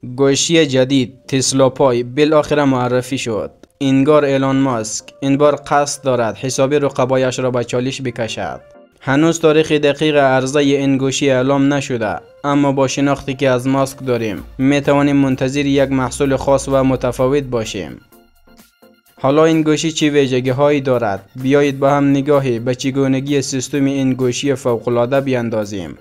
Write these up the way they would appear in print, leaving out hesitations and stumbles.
گوشی جدید تسلا پای بالاخره معرفی شد. انگار ایلان ماسک این بار قصد دارد حسابی رقبایش را به چالش بکشد. هنوز تاریخ دقیق عرضه این گوشی اعلام نشده، اما با شناختی که از ماسک داریم می توانیم منتظر یک محصول خاص و متفاوت باشیم. حالا این گوشی چه ویژگی هایی دارد؟ بیایید با هم نگاهی به چگونگی سیستم این گوشی فوق العاده بیاندازیم.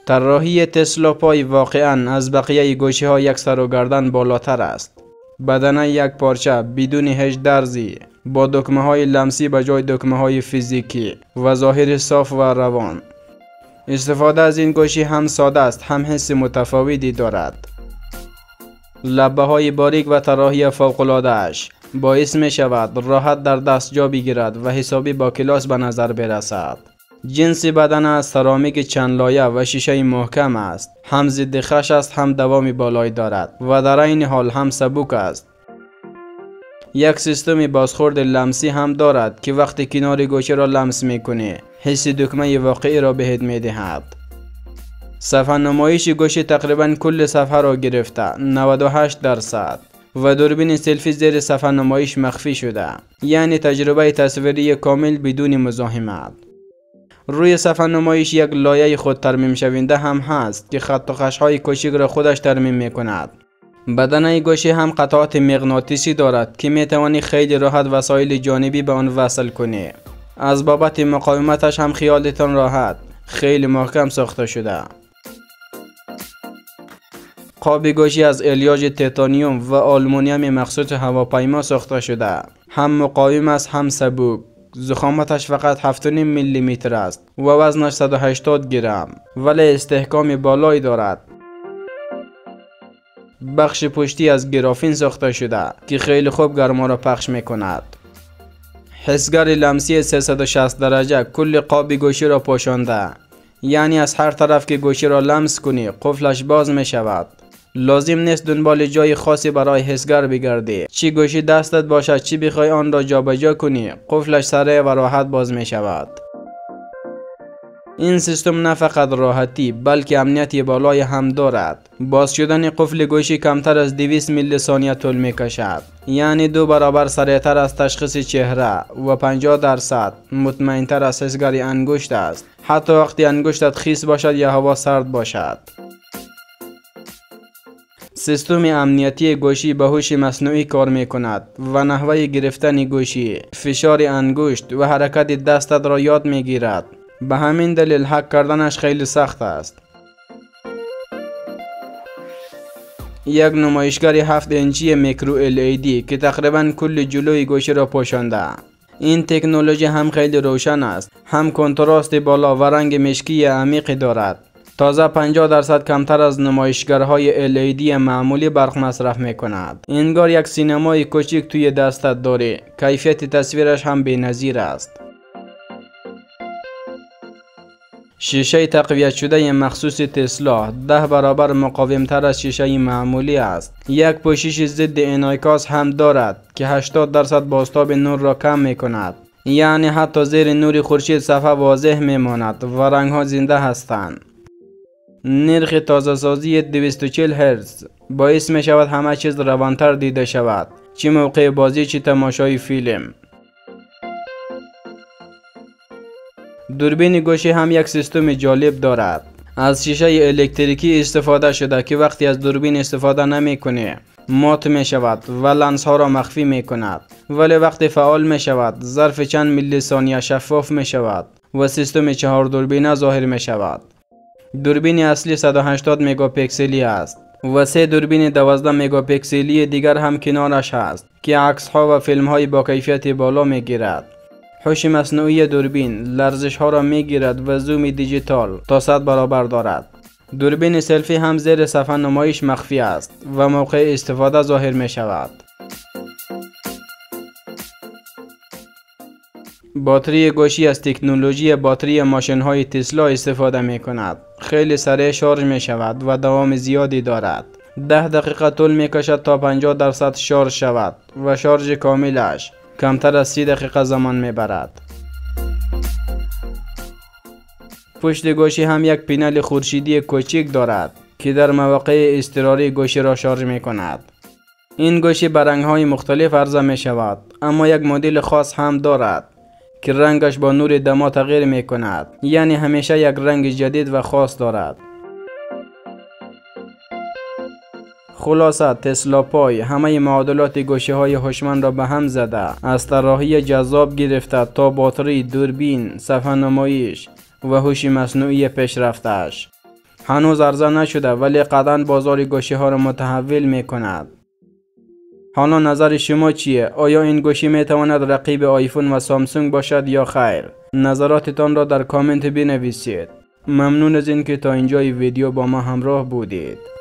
طراحی تسلا پای واقعاً از بقیه گوشی ها یک سر و گردن بالاتر است. بدنه یک پارچه بدون هیچ درزی، با دکمه های لمسی به جای دکمه های فیزیکی و ظاهر صاف و روان. استفاده از این گوشی هم ساده است، هم حس متفاوتی دارد. لبه های باریک و طراحی فوق العاده اش باعث می شود راحت در دست جا بگیرد و حسابی با کلاس به نظر برسد. جنس بدن از سرامیک چند لایه و شیشه محکم است. هم ضد خش است، هم دوام بالایی دارد و در این حال هم سبک است. یک سیستم بازخورد لمسی هم دارد که وقتی کنار گوشی را لمس میکنی حس دکمه واقعی را بهت میدهد. صفحه نمایش گوشی تقریبا کل صفحه را گرفته 98% و دوربین سلفی زیر صفحه نمایش مخفی شده، یعنی تجربه تصویری کامل بدون مزاحمت. روی صفحه نمایش یک لایه خود ترمیم شونده هم هست که خط و خش های کوچک را خودش ترمیم می کند. بدنه گوشی هم قطعات مغناطیسی دارد که می توانی خیلی راحت وسایل جانبی به آن وصل کنی. از بابت مقاومتش هم خیالتان راحت، خیلی محکم ساخته شده. قاب گوشی از الیاژ تیتانیوم و آلومینیوم مخصوص هواپیما ساخته شده. هم مقاوم است هم سبک. ضخامتش فقط 7.5 میلیمتر است و وزنش 180 گرم، ولی استحکام بالایی دارد. بخش پشتی از گرافین ساخته شده که خیلی خوب گرما را پخش می کند. حسگر لمسی 360 درجه کل قاب گوشی را پوشانده، یعنی از هر طرف که گوشی را لمس کنی قفلش باز می شود. لازم نیست دنبال جای خاصی برای حسگر بگردی. چی گوشی دستت باشد چی بخوای آن را جابجا کنی قفلش سریع و راحت باز می شود. این سیستم نه فقط راحتی بلکه امنیتی بالای هم دارد. باز شدن قفل گوشی کمتر از 200 میلی ثانیه طول می کشد، یعنی 2 برابر سریعتر از تشخیص چهره و 50% مطمئنتر از حسگر انگشت است، حتی وقتی انگشتت خیس باشد یا هوا سرد باشد. سیستم امنیتی گوشی به هوش مصنوعی کار می کند و نحوه گرفتن گوشی، فشار انگشت و حرکت دستت را یاد می گیرد. به همین دلیل هک کردنش خیلی سخت است. یک نمایشگر 7 اینچی میکرو LED که تقریبا کل جلوی گوشی را پوشانده. این تکنولوژی هم خیلی روشن است، هم کنتراست بالا و رنگ مشکی عمیق دارد. تازه 50% کمتر از نمایشگرهای LED معمولی برق مصرف می کند. انگار یک سینمای کوچک توی دستت داری. کیفیت تصویرش هم بی‌نظیر است. شیشه تقویت شده مخصوص تسلا 10 برابر مقاومتر از شیشه معمولی است. یک پوشش ضد انعکاس هم دارد که 80% بازتاب نور را کم می کند. یعنی حتی زیر نور خورشید صفحه واضح می ماند و رنگ ها زنده هستند. نرخ تازه سازی 240 هرتز باعث می شود همه چیز روانتر دیده شود، چه موقع بازی چه تماشای فیلم. دوربین گوشی هم یک سیستم جالب دارد. از شیشه الکتریکی استفاده شده که وقتی از دوربین استفاده نمی کنی مات می شود و لنز ها را مخفی می کند، ولی وقتی فعال می شود ظرف چند میلی ثانیه شفاف می شود و سیستم 4 دوربینه ظاهر می شود. دوربین اصلی 180 مگاپیکسلی است و 3 دوربین 12 مگاپیکسلی دیگر هم کنارش هست که عکس ها و فیلم های با کیفیت بالا می گیرد. هوش مصنوعی دوربین لرزش ها را می گیرد و زوم دیجیتال تا 100 برابر دارد. دوربین سلفی هم زیر صفحه نمایش مخفی است و موقع استفاده ظاهر می شود. باتری گوشی از تکنولوژی باتری ماشین های تسلا استفاده می کند. خیلی سریع شارژ می شود و دوام زیادی دارد. 10 دقیقه طول می کشد تا 50% شارژ شود و شارژ کاملش کمتر از 30 دقیقه زمان می برد. پشت گوشی هم یک پینل خورشیدی کوچک دارد که در مواقع اضطراری گوشی را شارژ می کند. این گوشی به رنگ‌های مختلف عرضه می شود، اما یک مدل خاص هم دارد که رنگش با نور دما تغییر می کند، یعنی همیشه یک رنگ جدید و خاص دارد. خلاصه تسلا پای همه معادلات گوشی های هوشمند را به هم زده، از طراحی جذاب گرفته تا باتری، دوربین، صفحه نمایش و هوش مصنوعی پیشرفتش. هنوز عرضه نشده ولی قطعاً بازار گوشی ها را متحول می کند. حالا نظر شما چیه؟ آیا این گوشی می تواند رقیب آیفون و سامسونگ باشد یا خیر؟ نظراتتان را در کامنت بنویسید. ممنون از اینکه تا اینجای ویدیو با ما همراه بودید.